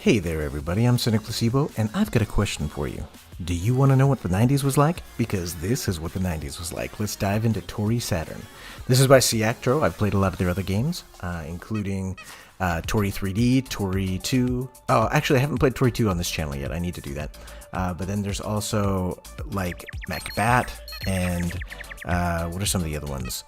Hey there everybody, I'm Cynic Placebo, and I've got a question for you. Do you want to know what the 90s was like? Because this is what the 90s was like. Let's dive into Toree Saturn. This is by Siactro. I've played a lot of their other games, including Toree 3D, Toree 2. Oh, actually I haven't played Toree 2 on this channel yet, I need to do that. But then there's also like Macbat, and what are some of the other ones?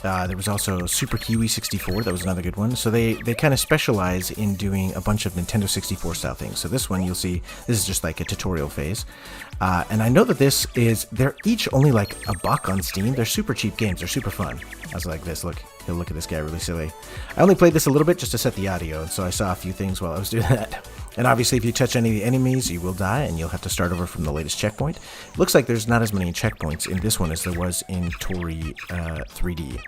There was also Super Kiwi 64, that was another good one. So they kind of specialize in doing a bunch of Nintendo 64 style things. So this one, you'll see, this is just like a tutorial phase. And I know that they're each only like $1 on Steam. They're super cheap games, they're super fun. I was like this, look at this guy, really silly. I only played this a little bit just to set the audio, and so I saw a few things while I was doing that. And obviously if you touch any of the enemies, you will die, and you'll have to start over from the latest checkpoint. Looks like there's not as many checkpoints in this one as there was in Toree 3D.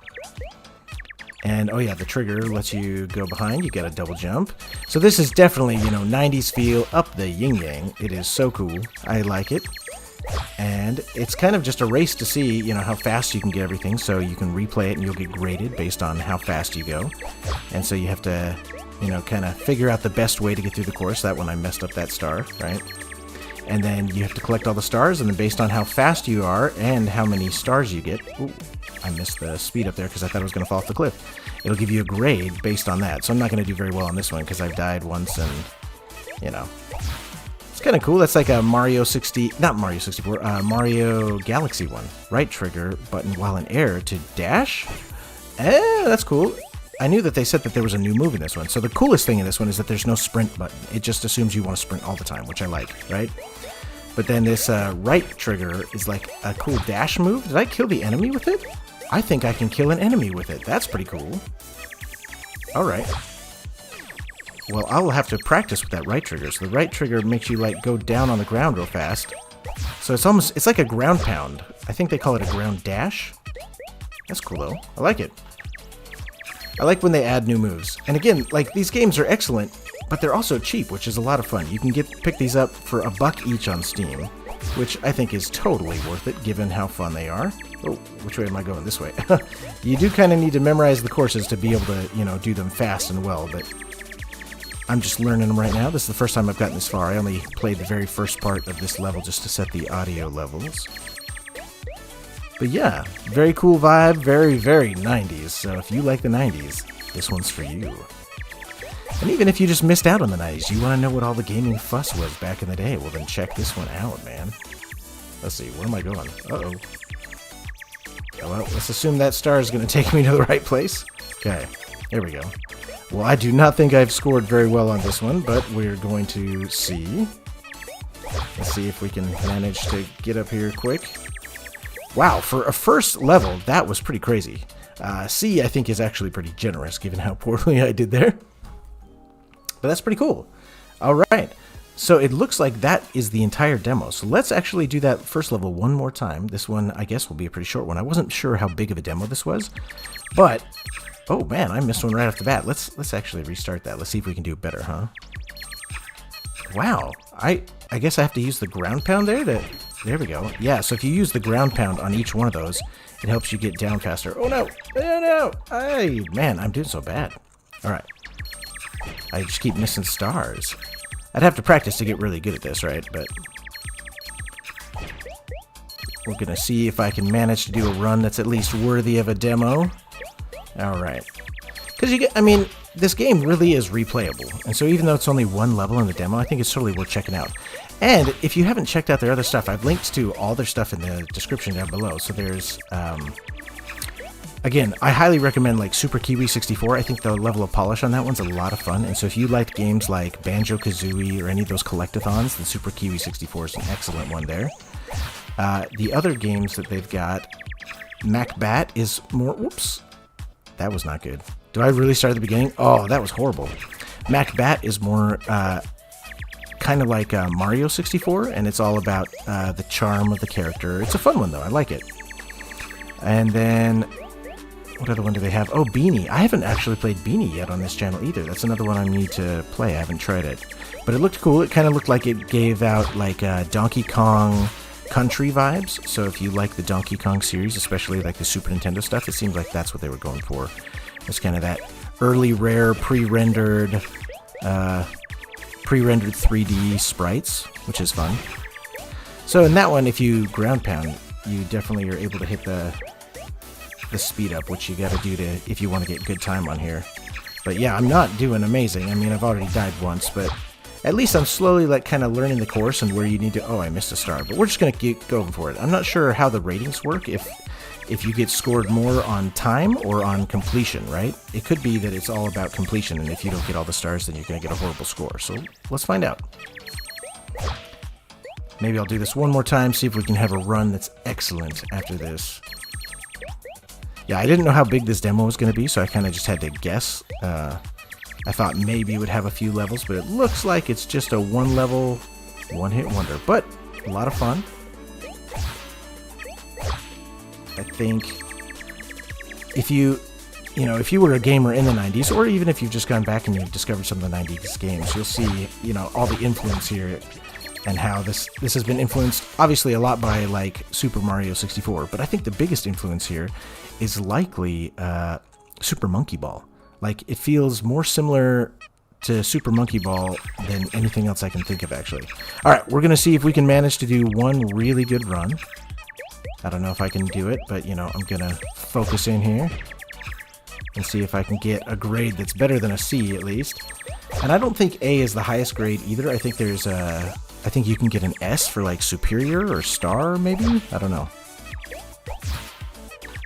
And oh yeah, the trigger lets you go behind, you get a double jump. So this is definitely, 90s feel up the yin-yang. It is so cool, I like it. And it's kind of just a race to see, how fast you can get everything, so you can replay it and you'll get graded based on how fast you go. And so you have to, kind of figure out the best way to get through the course. That one I messed up that star, right? And then you have to collect all the stars, and then based on how fast you are and how many stars you get... Ooh, I missed the speed up there because I thought it was going to fall off the cliff. It'll give you a grade based on that. So I'm not going to do very well on this one because I've died once and, It's kind of cool. That's like a Mario Galaxy one. Right trigger button while in air to dash? That's cool. I knew that they said that there was a new move in this one. So the coolest thing in this one is that there's no sprint button. It just assumes you want to sprint all the time, which I like, right? But then this right trigger is like a cool dash move. Did I kill the enemy with it? I think I can kill an enemy with it. That's pretty cool. Alright. Well, I will have to practice with that right trigger. So the right trigger makes you like go down on the ground real fast. So it's like a ground pound. I think they call it a ground dash. That's cool though. I like it. I like when they add new moves. And again, like these games are excellent, but they're also cheap, which is a lot of fun. You can pick these up for $1 each on Steam, which I think is totally worth it given how fun they are. Oh, which way am I going? This way. You do kind of need to memorize the courses to be able to, do them fast and well, but I'm just learning them right now. This is the first time I've gotten this far. I only played the very first part of this level just to set the audio levels. But yeah, very cool vibe, very, very 90s. So if you like the 90s, this one's for you. And even if you just missed out on the 90s, you want to know what all the gaming fuss was back in the day, well then check this one out, man. Let's see, where am I going? Uh-oh. Well, let's assume that star is going to take me to the right place. Okay, there we go. Well, I do not think I've scored very well on this one, but we're going to see. Let's see if we can manage to get up here quick. Wow, for a first level, that was pretty crazy. C, I think, is actually pretty generous, given how poorly I did there. But that's pretty cool. All right, so it looks like that is the entire demo. So let's actually do that first level one more time. This one, I guess, will be a pretty short one. I wasn't sure how big of a demo this was, but oh man, I missed one right off the bat. Let's actually restart that. Let's see if we can do it better, huh? Wow, I guess I have to use the ground pound there to... There we go. Yeah, so if you use the ground pound on each one of those, it helps you get down faster. Oh no! Oh no! Hey, man, I'm doing so bad. Alright. I just keep missing stars. I'd have to practice to get really good at this, right? But we're gonna see if I can manage to do a run that's at least worthy of a demo. Alright. Because this game really is replayable. And so even though it's only one level in the demo, I think it's totally worth checking out. And if you haven't checked out their other stuff, I've linked to all their stuff in the description down below. So there's, again, I highly recommend like Super Kiwi 64. I think the level of polish on that one's a lot of fun. And so if you liked games like Banjo-Kazooie or any of those collectathons, then Super Kiwi 64 is an excellent one there. The other games that they've got, Macbat is more... Whoops. That was not good. Do I really start at the beginning? Oh, that was horrible. Macbat is more... kind of like Mario 64, and it's all about the charm of the character. It's a fun one, though. I like it. And then, what other one do they have? Oh, Beanie. I haven't actually played Beanie yet on this channel either. That's another one I need to play. I haven't tried it. But it looked cool. It kind of looked like it gave out like Donkey Kong Country vibes. So if you like the Donkey Kong series, especially like the Super Nintendo stuff, it seems like that's what they were going for. It's kind of that early rare, pre-rendered pre-rendered 3D sprites, which is fun. So in that one, if you ground pound, you definitely are able to hit the speed up, which you got to do to if you want to get good time on here. But yeah, I'm not doing amazing. I mean, I've already died once, but at least I'm slowly like kind of learning the course and where you need to. Oh, I missed a star, but we're just gonna keep going for it. I'm not sure how the ratings work. If you get scored more on time or on completion, right? It could be that it's all about completion, and if you don't get all the stars, then you're gonna get a horrible score. So let's find out. Maybe I'll do this one more time, see if we can have a run that's excellent after this. Yeah, I didn't know how big this demo was going to be, so I kind of just had to guess. I thought maybe it would have a few levels, but it looks like it's just a one-level, one-hit wonder. But a lot of fun. I think if you were a gamer in the 90s, or even if you've just gone back and you've discovered some of the 90s games, you'll see, all the influence here and how this has been influenced, obviously, a lot by, like, Super Mario 64. But I think the biggest influence here is likely Super Monkey Ball. Like, it feels more similar to Super Monkey Ball than anything else I can think of, actually. All right, we're going to see if we can manage to do one really good run. I don't know if I can do it, but, I'm going to focus in here and see if I can get a grade that's better than a C, at least. And I don't think A is the highest grade either. I think I think you can get an S for, like, superior or star, maybe? I don't know.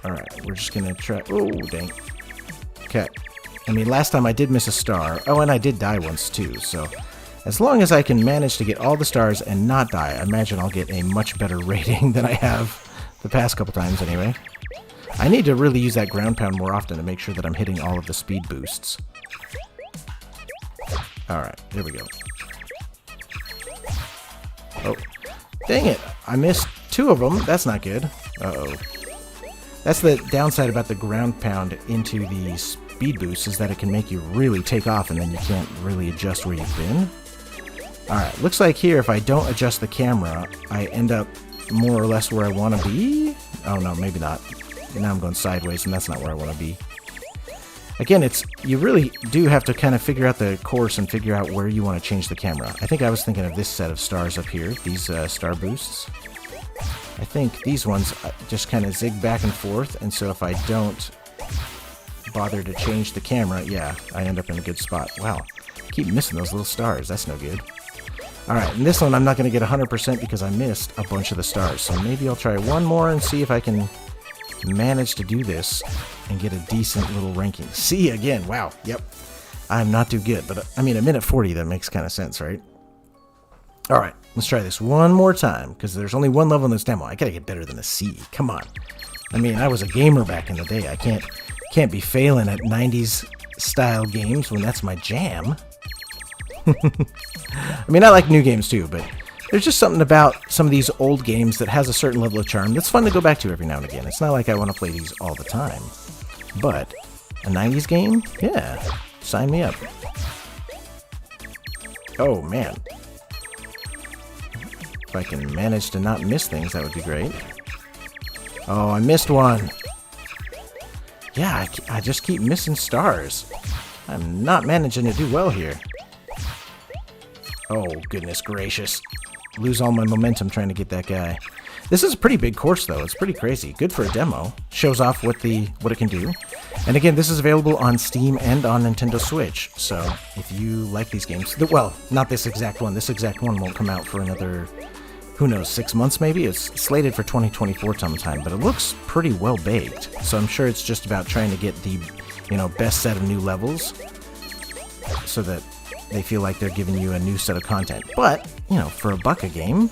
Alright, we're just gonna try... Oh, dang. Okay. I mean, last time I did miss a star. Oh, and I did die once, too, so... As long as I can manage to get all the stars and not die, I imagine I'll get a much better rating than I have the past couple times, anyway. I need to really use that ground pound more often to make sure that I'm hitting all of the speed boosts. Alright, there we go. Oh, dang it. I missed 2 of them. That's not good. Uh-oh. That's the downside about the ground pound into the speed boost, is that it can make you really take off and then you can't really adjust where you've been. Alright, looks like here if I don't adjust the camera, I end up more or less where I want to be. Oh no, maybe not. Now I'm going sideways and that's not where I want to be. Again, you really do have to kind of figure out the course and figure out where you want to change the camera. I think I was thinking of this set of stars up here, these star boosts. I think these ones just kind of zig back and forth, and so if I don't bother to change the camera, yeah, I end up in a good spot. Wow, I keep missing those little stars. That's no good. Alright, and this one I'm not going to get 100% because I missed a bunch of the stars, so maybe I'll try one more and see if I can manage to do this and get a decent little ranking. C again. Wow. Yep. I'm not too good, but I mean, a minute 40, that makes kind of sense, right? All right, let's try this one more time because there's only one level in this demo. I gotta get better than a C. Come on. I mean, I was a gamer back in the day. I can't be failing at 90s style games when that's my jam. I mean, I like new games too, but there's just something about some of these old games that has a certain level of charm that's fun to go back to every now and again. It's not like I want to play these all the time. But a 90s game? Yeah. Sign me up. Oh, man. If I can manage to not miss things, that would be great. Oh, I missed one. Yeah, I just keep missing stars. I'm not managing to do well here. Oh, goodness gracious. Lose all my momentum trying to get that guy. This is a pretty big course, though. It's pretty crazy. Good for a demo. Shows off what it can do. And again, this is available on Steam and on Nintendo Switch. So if you like these games, well, not this exact one. This exact one won't come out for another, who knows, 6 months maybe? It's slated for 2024 sometime, but it looks pretty well baked. So I'm sure it's just about trying to get the, best set of new levels so that they feel like they're giving you a new set of content. But, for $1 a game,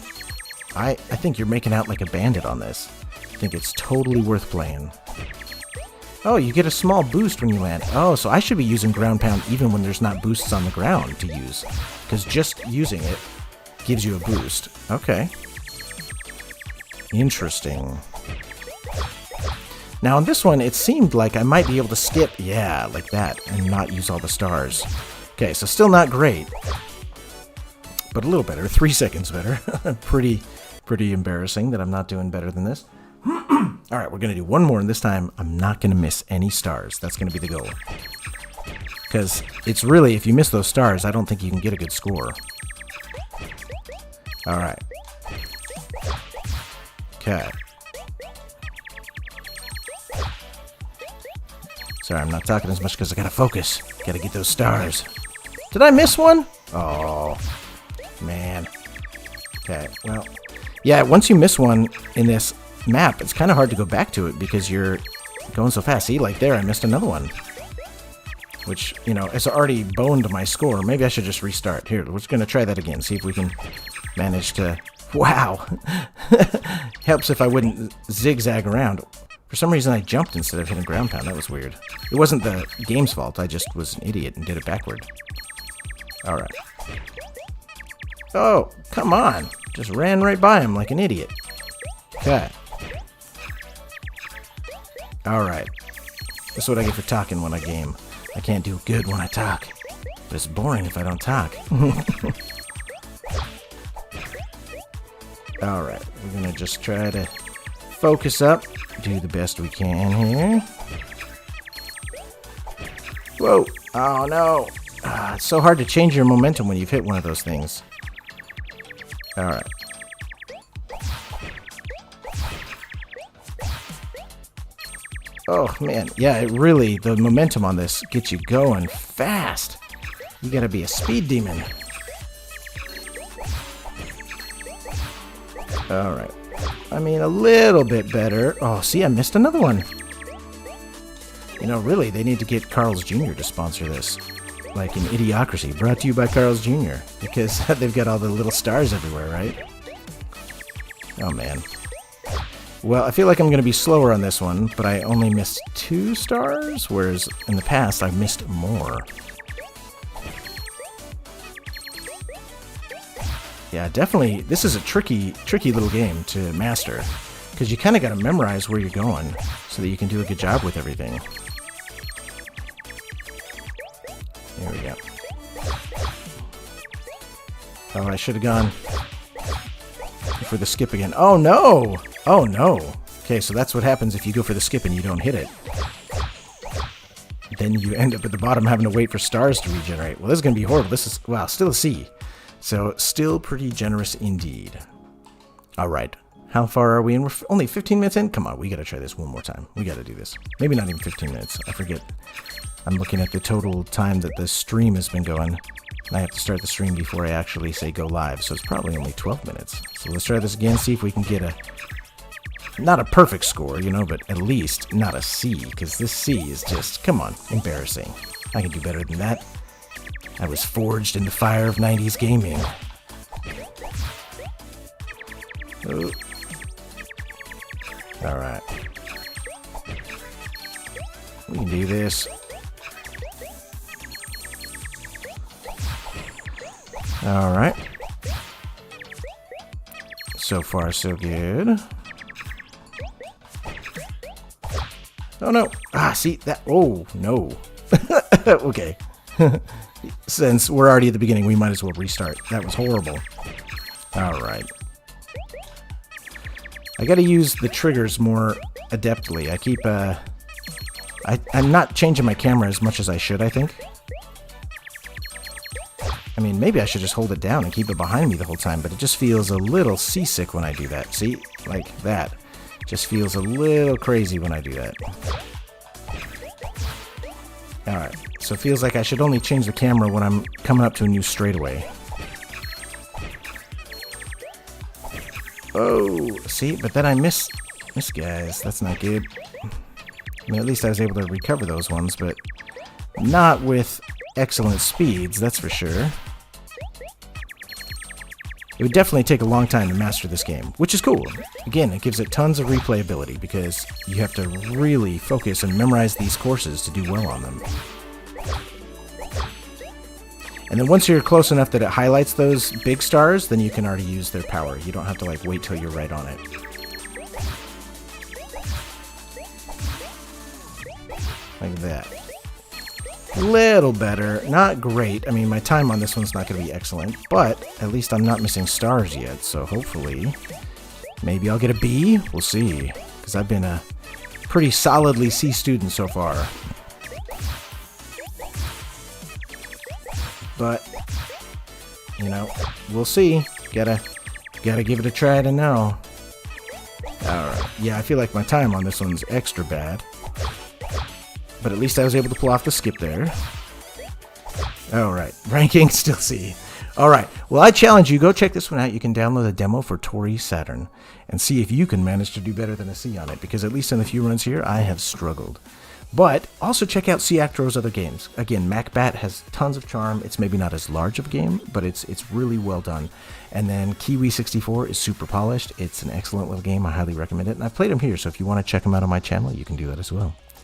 I think you're making out like a bandit on this. I think it's totally worth playing. Oh, you get a small boost when you land. Oh, so I should be using ground pound even when there's not boosts on the ground to use. Because just using it gives you a boost. Okay. Interesting. Now on this one, it seemed like I might be able to skip, yeah, like that, and not use all the stars. Okay, so still not great. But a little better, 3 seconds better. Pretty embarrassing that I'm not doing better than this. Alright, we're going to do one more, and this time I'm not going to miss any stars. That's going to be the goal. Because it's really, if you miss those stars, I don't think you can get a good score. Alright. Okay. Sorry, I'm not talking as much because I gotta focus. Gotta get those stars. Did I miss one? Oh, man. Okay, well, yeah, once you miss one in this map, it's kind of hard to go back to it because you're going so fast. See, like there, I missed another one. Which, you know, it's already boned my score. Maybe I should just restart. Here, we're just going to try that again. See if we can manage to... Wow! Helps if I wouldn't zigzag around. For some reason, I jumped instead of hitting ground pound. That was weird. It wasn't the game's fault. I just was an idiot and did it backward. Alright. Oh, come on! Just ran right by him like an idiot. Okay. Alright. That's what I get for talking when I game. I can't do good when I talk. But it's boring if I don't talk. Alright, we're gonna just try to focus up. Do the best we can here. Whoa! Oh no! It's so hard to change your momentum when you've hit one of those things. Alright. Oh man, yeah, it really, the momentum on this gets you going fast. You gotta be a speed demon. Alright. I mean, a little bit better. Oh, see, I missed another one. You know, really, they need to get Carl's Jr. to sponsor this. Like in Idiocracy, brought to you by Carl's Jr. Because they've got all the little stars everywhere, right? Oh, man. Well, I feel like I'm going to be slower on this one, but I only missed 2 stars, whereas in the past I missed more. Yeah, definitely, this is a tricky little game to master, because you kind of got to memorize where you're going so that you can do a good job with everything. There we go. Oh, I should have gone for the skip again. Oh, no! Oh, no! Okay, so that's what happens if you go for the skip and you don't hit it. Then you end up at the bottom having to wait for stars to regenerate. Well, this is going to be horrible. This is, wow, still a C. So, still pretty generous indeed. Alright. How far are we in? We're only 15 minutes in? Come on, we gotta try this one more time. We gotta do this. Maybe not even 15 minutes. I forget. I'm looking at the total time that the stream has been going. And I have to start the stream before I actually say go live. So, it's probably only 12 minutes. So, let's try this again, see if we can get a... Not a perfect score, you know, but at least not a C. Because this C is just, come on, embarrassing. I can do better than that. I was forged in the fire of 90s gaming. Oh. Alright. We can do this. Alright. So far, so good. Oh no! Ah, see that? Oh no! Okay. Since we're already at the beginning, we might as well restart. That was horrible. Alright. I gotta use the triggers more adeptly. I keep, I'm not changing my camera as much as I should, I think. I mean, maybe I should just hold it down and keep it behind me the whole time, but it just feels a little seasick when I do that. See? Like that. Just feels a little crazy when I do that. Alright, so it feels like I should only change the camera when I'm coming up to a new straightaway. Oh, see? But then I miss guys. That's not good. I mean, at least I was able to recover those ones, but not with excellent speeds, that's for sure. It would definitely take a long time to master this game, which is cool. Again, it gives it tons of replayability because you have to really focus and memorize these courses to do well on them. And then once you're close enough that it highlights those big stars, then you can already use their power. You don't have to like wait till you're right on it. Like that. Little better. Not great. I mean, my time on this one's not going to be excellent, but at least I'm not missing stars yet, so hopefully maybe I'll get a B? We'll see, because I've been a pretty solidly C student so far. but, you know, we'll see. Gotta give it a try to know. Alright, yeah, I feel like my time on this one's extra bad. But at least I was able to pull off the skip there. Alright, ranking still C. Alright, well, I challenge you, go check this one out. You can download a demo for Toree Saturn and see if you can manage to do better than a C on it, because at least in the few runs here, I have struggled. But also check out Siactro's other games. Again, Macbat has tons of charm. It's maybe not as large of a game, but it's really well done. And then Kiwi 64 is super polished. It's an excellent little game. I highly recommend it. And I've played them here, so if you want to check them out on my channel, you can do that as well.